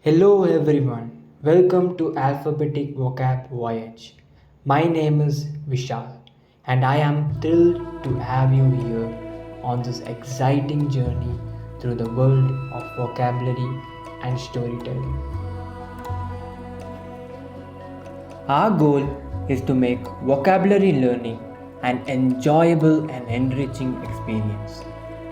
Hello everyone, welcome to Alphabetic Vocab Voyage. My name is Vishal and I am thrilled to have you here on this exciting journey through the world of vocabulary and storytelling. Our goal is to make vocabulary learning an enjoyable and enriching experience.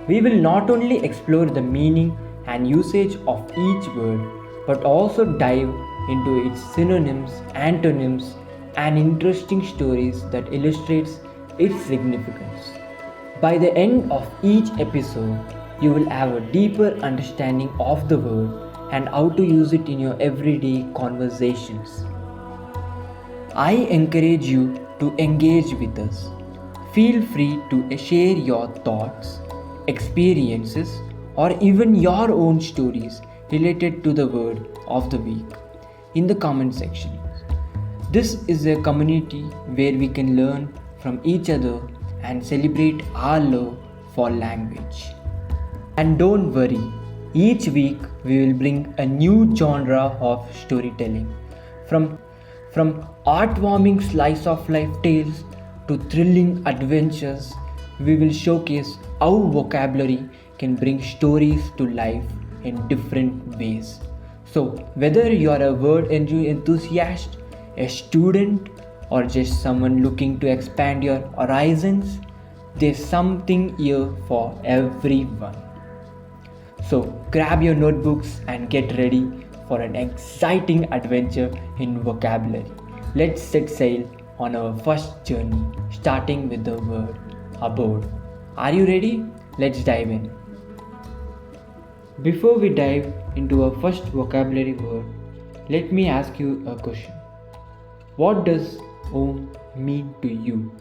We will not only explore the meaning and usage of each word, but also dive into its synonyms, antonyms, and interesting stories that illustrates its significance. By the end of each episode, you will have a deeper understanding of the word and how to use it in your everyday conversations. I encourage you to engage with us. Feel free to share your thoughts, experiences, or even your own stories related to the word of the week in the comment section. This is a community where we can learn from each other and celebrate our love for language. And don't worry, each week we will bring a new genre of storytelling. From heartwarming slice of life tales to thrilling adventures, we will showcase how vocabulary can bring stories to life in different ways. So, whether you are a word enthusiast, a student, or just someone looking to expand your horizons, there's something here for everyone. So, grab your notebooks and get ready for an exciting adventure in vocabulary. Let's set sail on our first journey, starting with the word abode. Are you ready? Let's dive in. Before we dive into our first vocabulary word, let me ask you a question. What does home mean to you?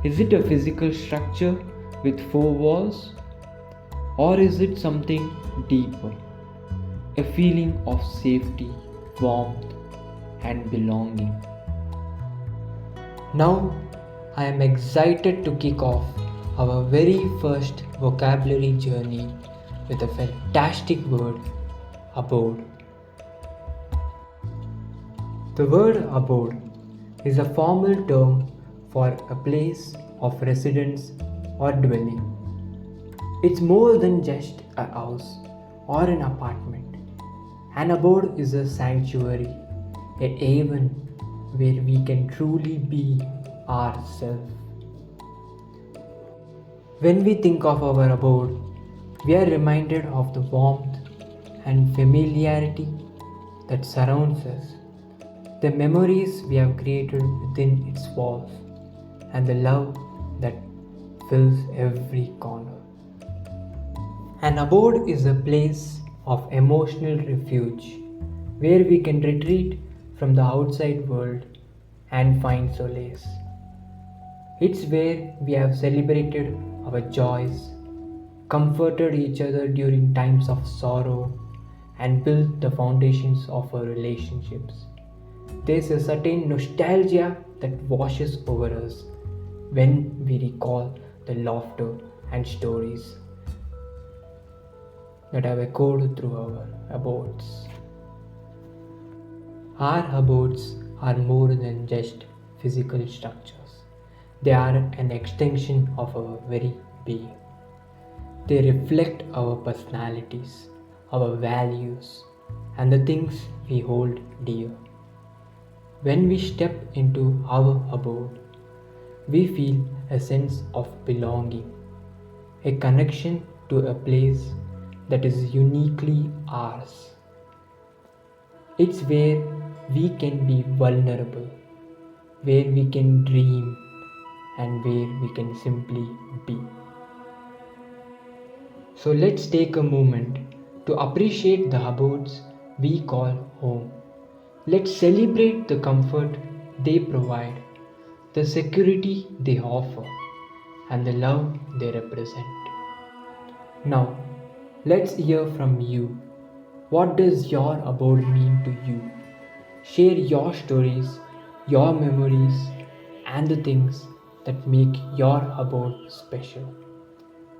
Is it a physical structure with four walls? Or is it something deeper? A feeling of safety, warmth, and belonging. Now, I am excited to kick off our very first vocabulary journey with a fantastic word, abode. The word abode is a formal term for a place of residence or dwelling. It's more than just a house or an apartment. An abode is a sanctuary, a haven where we can truly be ourselves. When we think of our abode, we are reminded of the warmth and familiarity that surrounds us, the memories we have created within its walls, and the love that fills every corner. An abode is a place of emotional refuge where we can retreat from the outside world and find solace. It's where we have celebrated our joys, comforted each other during times of sorrow, and built the foundations of our relationships. There's a certain nostalgia that washes over us when we recall the laughter and stories that have echoed through our abodes. Our abodes are more than just physical structures. They are an extension of our very being. They reflect our personalities, our values, and the things we hold dear. When we step into our abode, we feel a sense of belonging, a connection to a place that is uniquely ours. It's where we can be vulnerable, where we can dream, and where we can simply be. So let's take a moment to appreciate the abodes we call home. Let's celebrate the comfort they provide, the security they offer, and the love they represent. Now, let's hear from you. What does your abode mean to you? Share your stories, your memories, and the things that make your abode special.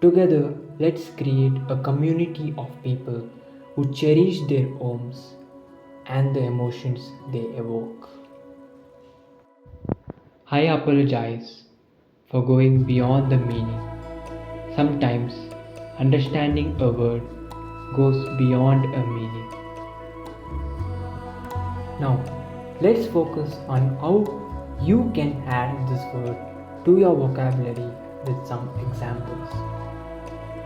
Together, let's create a community of people who cherish their homes and the emotions they evoke. I apologize for going beyond the meaning. Sometimes understanding a word goes beyond a meaning. Now, let's focus on how you can add this word to your vocabulary with some examples.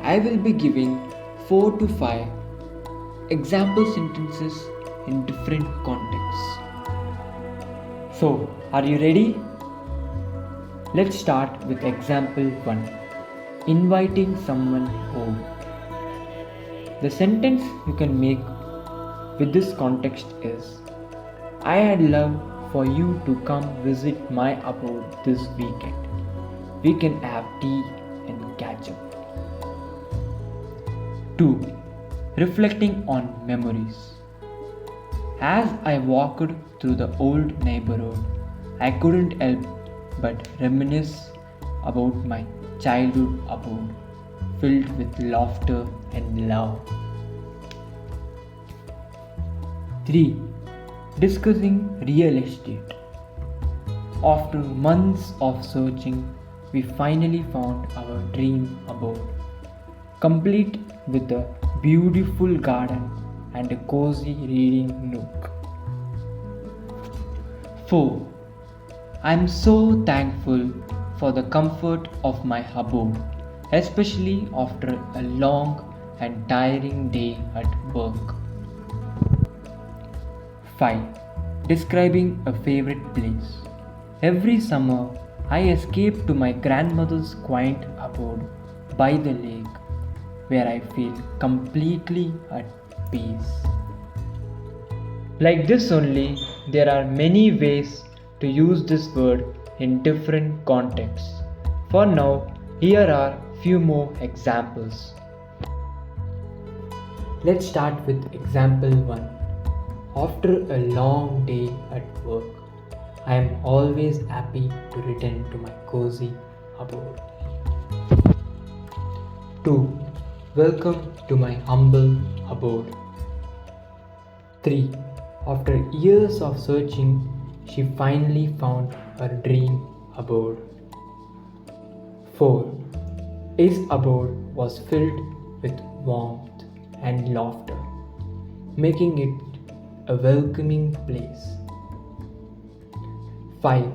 I will be giving 4 to 5 example sentences in different contexts. So, are you ready? Let's start with example 1. Inviting someone home. The sentence you can make with this context is, I had loved for you to come visit my abode this weekend. We can have tea and catch up. 2. Reflecting on memories. As I walked through the old neighborhood, I couldn't help but reminisce about my childhood abode, filled with laughter and love. 3. Discussing real estate. After months of searching, we finally found our dream abode, complete with a beautiful garden and a cozy reading nook. 4. I am so thankful for the comfort of my abode, especially after a long and tiring day at work. 5. Describing a favorite place. Every summer, I escape to my grandmother's quaint abode by the lake, where I feel completely at peace. Like this only, there are many ways to use this word in different contexts. For now, here are few more examples. Let's start with example 1. After a long day at work, I am always happy to return to my cozy abode. 2. Welcome to my humble abode. 3. After years of searching, she finally found her dream abode. 4. His abode was filled with warmth and laughter, making it a welcoming place. 5.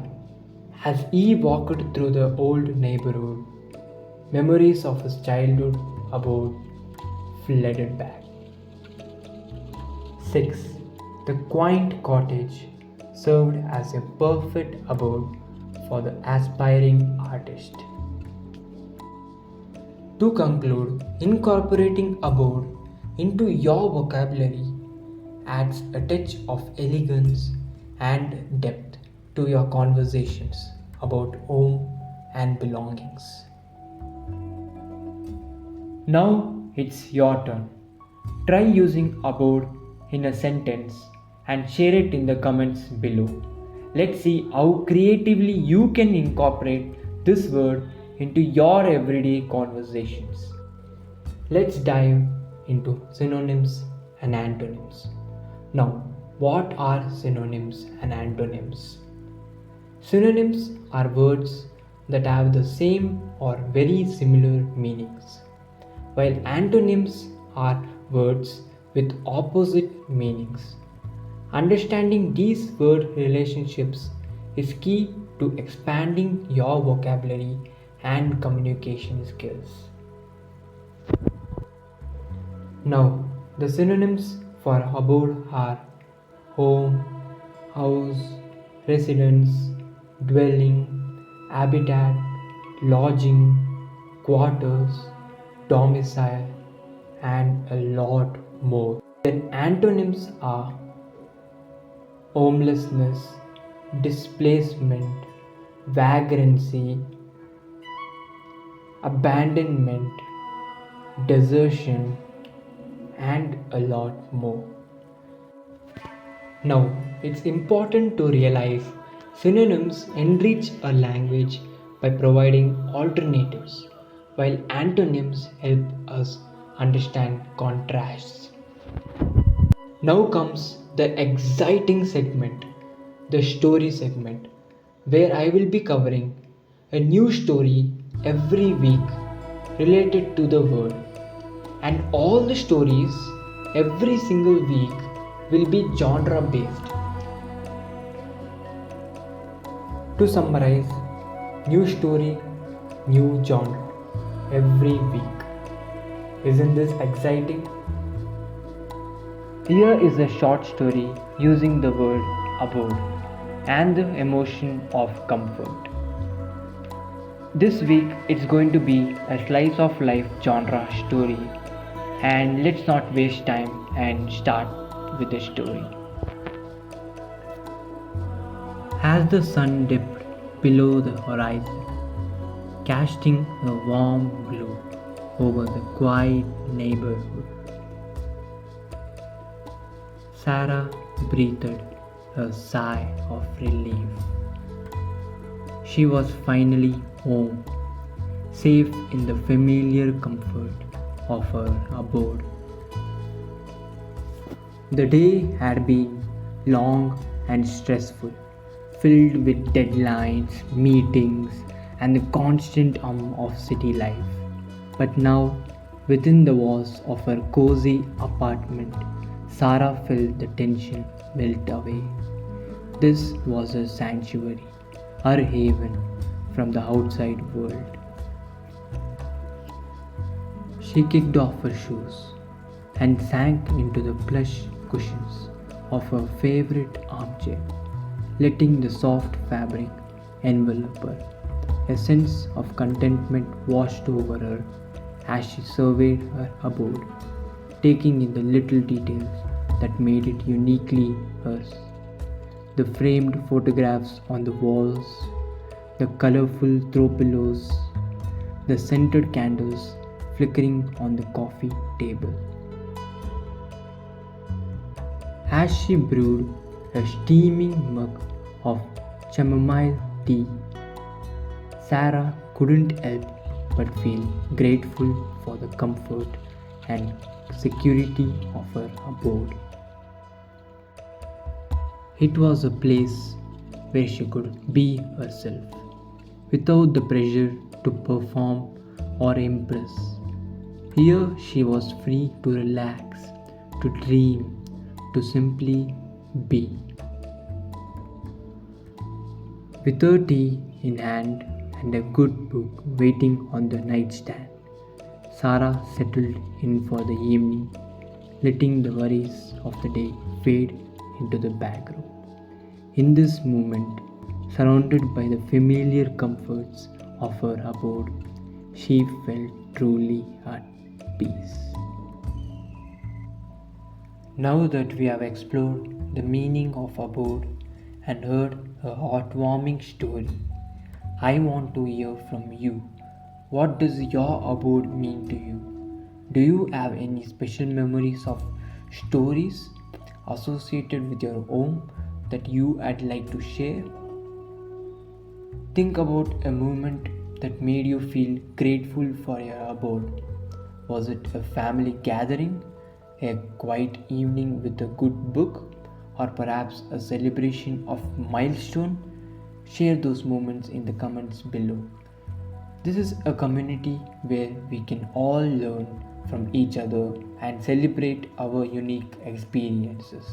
As he walked through the old neighborhood, memories of his childhood abode flooded back. 6. The quaint cottage served as a perfect abode for the aspiring artist. To conclude, incorporating abode into your vocabulary adds a touch of elegance and depth to your conversations about home and belongings. Now it's your turn. Try using abode in a sentence and share it in the comments below. Let's see how creatively you can incorporate this word into your everyday conversations. Let's dive into synonyms and antonyms. Now, what are synonyms and antonyms? Synonyms are words that have the same or very similar meanings, while antonyms are words with opposite meanings. Understanding these word relationships is key to expanding your vocabulary and communication skills. Now, the synonyms for abode are home, house, residence, dwelling, habitat, lodging, quarters, domicile, and a lot more. Then antonyms are homelessness, displacement, vagrancy, abandonment, desertion, and a lot more. Now, it's important to realize synonyms enrich a language by providing alternatives, while antonyms help us understand contrasts. Now comes the exciting segment, the story segment, where I will be covering a new story every week related to the word. And all the stories every single week will be genre based. To summarize, new story, new genre every week. Isn't this exciting? Here is a short story using the word abode and the emotion of comfort. This week it's going to be a slice of life genre story, and let's not waste time and start with the story. As the sun dipped below the horizon, casting a warm glow over the quiet neighborhood, Sarah breathed a sigh of relief. She was finally home, safe in the familiar comfort of her abode. The day had been long and stressful, filled with deadlines, meetings, and the constant of city life. But now, within the walls of her cozy apartment, Sarah felt the tension melt away. This was her sanctuary, her haven from the outside world. She kicked off her shoes and sank into the plush cushions of her favorite armchair, letting the soft fabric envelop her. A sense of contentment washed over her as she surveyed her abode, taking in the little details that made it uniquely hers. The framed photographs on the walls, the colorful throw pillows, the scented candles flickering on the coffee table. As she brewed a steaming mug of chamomile tea, Sarah couldn't help but feel grateful for the comfort and security of her abode. It was a place where she could be herself, without the pressure to perform or impress. Here she was free to relax, to dream, to simply be. With her tea in hand and a good book waiting on the nightstand, Sarah settled in for the evening, letting the worries of the day fade into the background. In this moment, surrounded by the familiar comforts of her abode, she felt truly at peace. Now that we have explored the meaning of abode and heard a heartwarming story, I want to hear from you. What does your abode mean to you? Do you have any special memories of stories associated with your home that you would like to share? Think about a moment that made you feel grateful for your abode. Was it a family gathering, a quiet evening with a good book, or perhaps a celebration of milestone? Share those moments in the comments below. This is a community where we can all learn from each other and celebrate our unique experiences.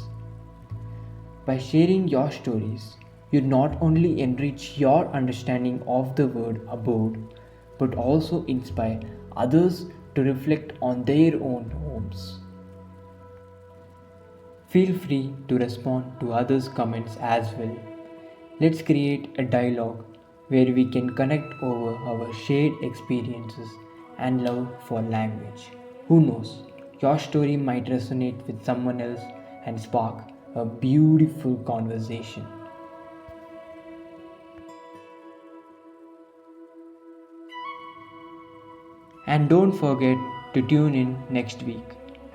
By sharing your stories, you not only enrich your understanding of the word abode, but also inspire others to reflect on their own homes. Feel free to respond to others' comments as well. Let's create a dialogue where we can connect over our shared experiences and love for language. Who knows, your story might resonate with someone else and spark a beautiful conversation. And don't forget to tune in next week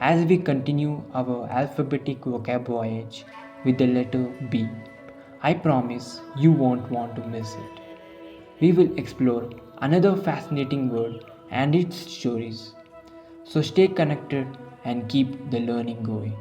as we continue our alphabetic vocab voyage with the letter B. I promise you won't want to miss it. We will explore another fascinating word and its stories. So stay connected and keep the learning going.